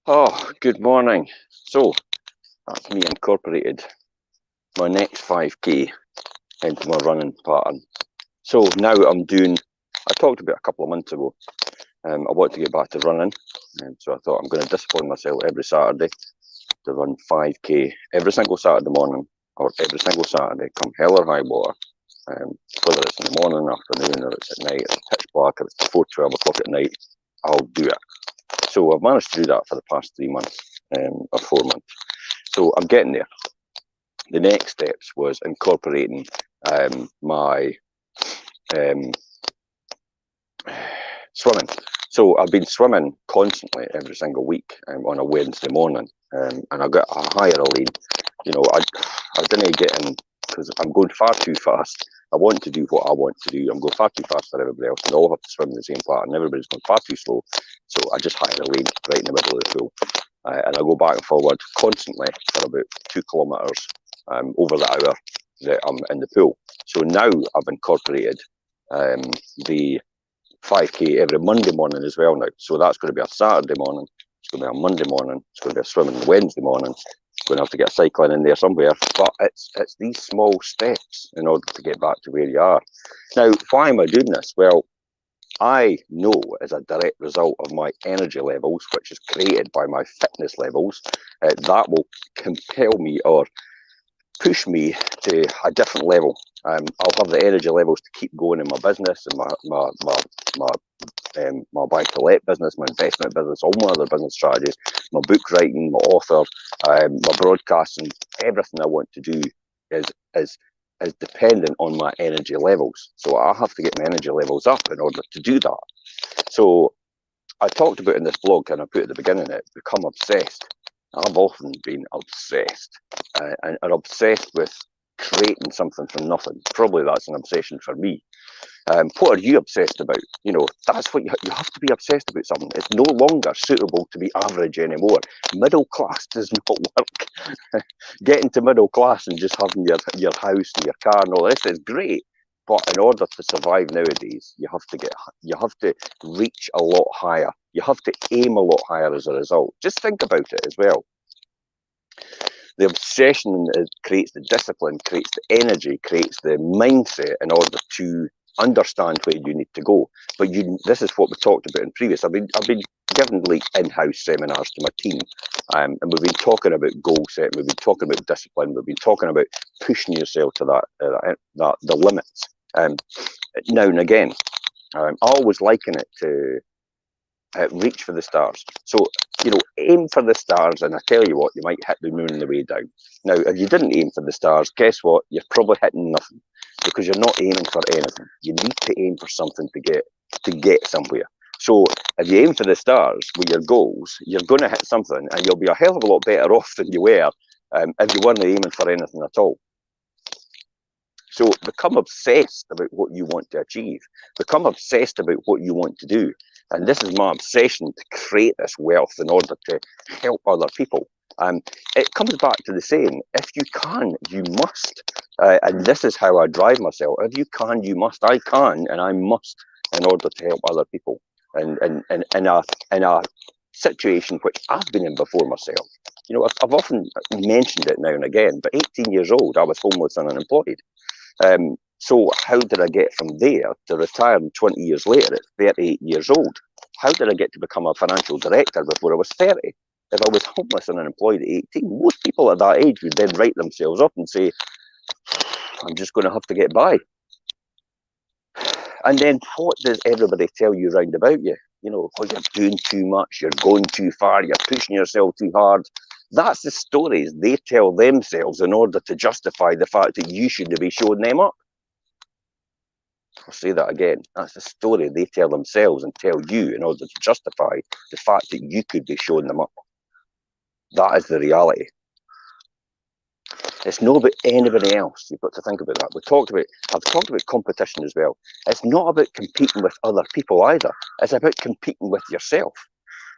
Oh, good morning. So that's me incorporated my next 5K into my running pattern. So now I'm doing, I talked about a couple of months ago, I want to get back to running. And so I thought I'm going to discipline myself every Saturday to run 5K every single Saturday morning or every single Saturday, come hell or high water. Whether it's in the morning, afternoon, or it's at night, or it's pitch black, or it's before 12 o'clock at night, I'll do it. So I've managed to do that for the past 3 months or 4 months. So I'm getting there. The next steps was incorporating my swimming. So I've been swimming constantly every single week on a Wednesday morning, and I got a higher lead. I didn't get in because I'm going far too fast. I want to do what I want to do. I'm going far too fast for everybody else. They all have to swim in the same pattern. Everybody's going far too slow. So I just hire a lane right in the middle of the pool. And I go back and forward constantly for about 2 kilometres over the hour that I'm in the pool. So now I've incorporated the 5K every Monday morning as well now. So that's going to be a Saturday morning. It's going to be a Monday morning. It's going to be a swimming Wednesday morning. Going to have to get cycling in there somewhere. But it's these small steps in order to get back to where you are. Now, why am I doing this? Well, I know as a direct result of my energy levels, which is created by my fitness levels, that will compel me or push me to a different level. I'll have the energy levels to keep going in my business and my buy-to-let business, my investment business, all my other business strategies, my book writing, my author, my broadcasting, everything I want to do is is is dependent on my energy levels. So I have to get my energy levels up in order to do that. So I talked about in this blog, and I put at the beginning it, become obsessed. I've often been obsessed and obsessed with creating something from nothing. Probably that's an obsession for me. What are you obsessed about? That's what you have to be obsessed about something. It's no longer suitable to be average anymore. Middle class does not work. Getting to middle class and just having your house and your car and all this is great. But in order to survive nowadays, you have to reach a lot higher. You have to aim a lot higher as a result. Just think about it as well. The obsession creates the discipline, creates the energy, creates the mindset in order to understand where you need to go. But this is what we talked about in previous. I've been giving like in-house seminars to my team, and we've been talking about goal setting, we've been talking about discipline, we've been talking about pushing yourself to the limits. Now and again, I always liken it to reach for the stars. So, aim for the stars, and I tell you what, you might hit the moon on the way down. Now, if you didn't aim for the stars, guess what? You're probably hitting nothing because you're not aiming for anything. You need to aim for something to get somewhere. So, if you aim for the stars with your goals, you're going to hit something, and you'll be a hell of a lot better off than you were if you weren't aiming for anything at all. So become obsessed about what you want to achieve. Become obsessed about what you want to do. And this is my obsession, to create this wealth in order to help other people. It comes back to the saying, if you can, you must. And this is how I drive myself. If you can, you must. I can and I must in order to help other people. And in a situation which I've been in before myself. I've often mentioned it now and again, but 18 years old, I was homeless and unemployed. So how did I get from there to retiring 20 years later at 38 years old? How did I get to become a financial director before I was 30? If I was homeless and unemployed at 18, most people at that age would then write themselves up and say, I'm just going to have to get by. And then what does everybody tell you round about you? Oh, you're doing too much, you're going too far, you're pushing yourself too hard. That's the stories they tell themselves in order to justify the fact that you shouldn't be showing them up. I'll say that again. That's the story they tell themselves and tell you in order to justify the fact that you could be showing them up. That is the reality. It's not about anybody else. You've got to think about that. I've talked about competition as well. It's not about competing with other people either. It's about competing with yourself.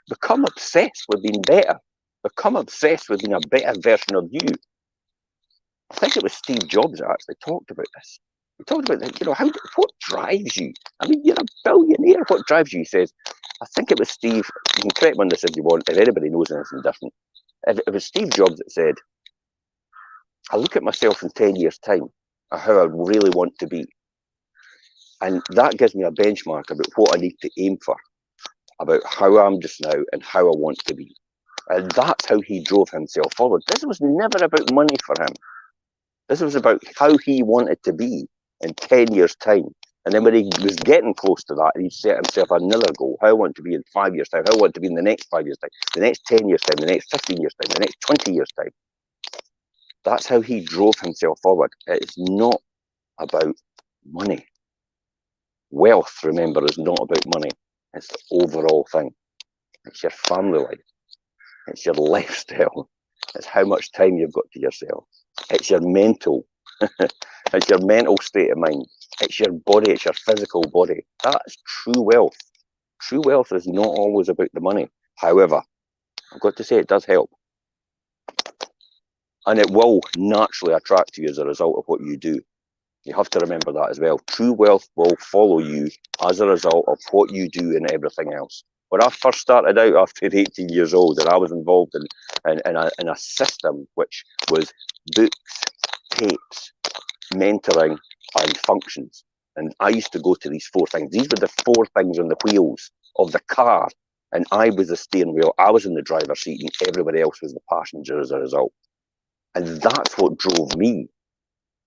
Become obsessed with being better. Become obsessed with being a better version of you. I think it was Steve Jobs that actually talked about this. We talked about, what drives you? I mean, you're a billionaire. What drives you? He says, I think it was Steve, you can correct me on this if you want, if anybody knows anything different. If it was Steve Jobs that said, I look at myself in 10 years' time, or how I really want to be. And that gives me a benchmark about what I need to aim for, about how I'm just now and how I want to be. And that's how he drove himself forward. This was never about money for him. This was about how he wanted to be in 10 years' time. And then when he was getting close to that, he set himself another goal. How I want to be in 5 years' time, how I want to be in the next 5 years' time, the next 10 years' time, the next 15 years' time, the next 20 years' time. That's how he drove himself forward. It's not about money. Wealth, remember, is not about money. It's the overall thing. It's your family life. It's your lifestyle. It's how much time you've got to yourself. It's your mental. It's your mental state of mind. It's your body. It's your physical body. That's true wealth. True wealth is not always about the money. However, I've got to say it does help. And it will naturally attract you as a result of what you do. You have to remember that as well. True wealth will follow you as a result of what you do and everything else. When I first started out after 18 years old, and I was involved in a system which was books, tapes, mentoring, and functions. And I used to go to these 4 things. These were the 4 things on the wheels of the car. And I was the steering wheel, I was in the driver's seat, and everybody else was the passenger as a result. And that's what drove me.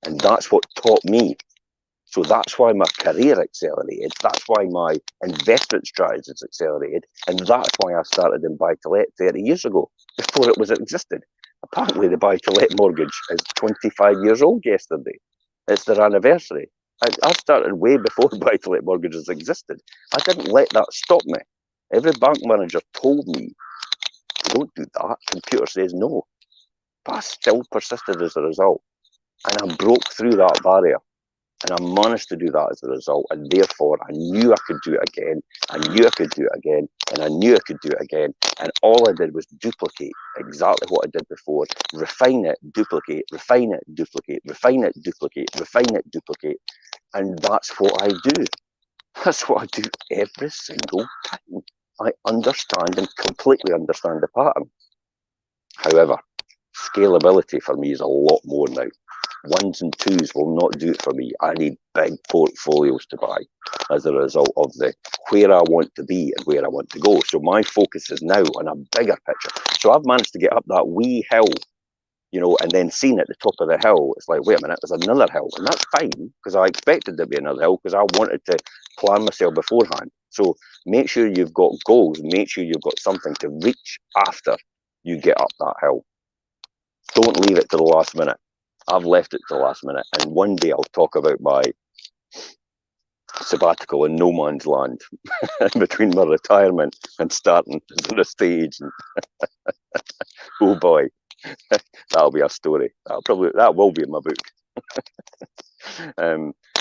And that's what taught me. So that's why my career accelerated. That's why my investment strategies accelerated. And that's why I started in buy-to-let 30 years ago, before it was existed. Apparently the buy-to-let mortgage is 25 years old yesterday. It's their anniversary. I started way before buy-to-let mortgages existed. I didn't let that stop me. Every bank manager told me, don't do that. Computer says no. But I still persisted as a result. And I broke through that barrier. And I managed to do that as a result. And therefore, I knew I could do it again. I knew I could do it again. And I knew I could do it again. And all I did was duplicate exactly what I did before. Refine it, duplicate, refine it, duplicate, refine it, duplicate, refine it, duplicate. And that's what I do. That's what I do every single time. I understand and completely understand the pattern. However, scalability for me is a lot more now. 1s and 2s will not do it for me. I need big portfolios to buy as a result of the where I want to be and where I want to go. So my focus is now on a bigger picture. So I've managed to get up that wee hill, and then seen at the top of the hill, it's like, wait a minute, there's another hill. And that's fine, because I expected there to be another hill, because I wanted to plan myself beforehand. So make sure you've got goals, make sure you've got something to reach after you get up that hill. Don't leave it to the last minute. I've left it to the last minute, and one day I'll talk about my sabbatical in no man's land between my retirement and starting as an estate agent. Oh boy, that'll be a story. That will be in my book.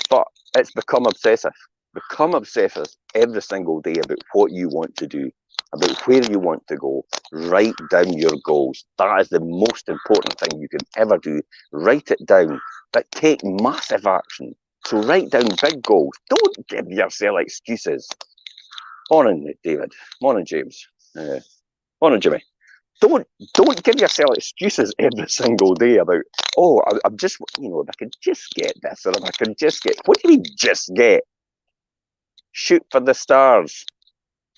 But it's become obsessive. Become obsessive every single day about what you want to do, about where you want to go. Write down your goals. That is the most important thing you can ever do. Write it down, but take massive action. So write down big goals. Don't give yourself excuses. Morning, David. Morning, James. Morning, Jimmy. Don't give yourself excuses every single day about, I'm just, if I could just get this, or if I could just get, what do you mean just get? Shoot for the stars.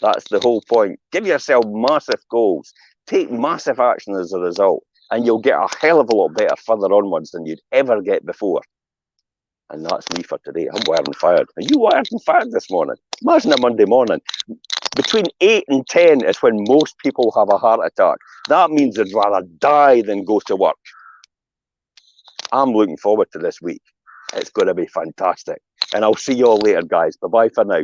That's the whole point. Give yourself massive goals. Take massive action as a result, and you'll get a hell of a lot better further onwards than you'd ever get before. And that's me for today. I'm wired and fired. Are you wired and fired this morning? Imagine a Monday morning. Between 8 and 10 is when most people have a heart attack. That means they'd rather die than go to work. I'm looking forward to this week. It's going to be fantastic. And I'll see you all later, guys. Bye-bye for now.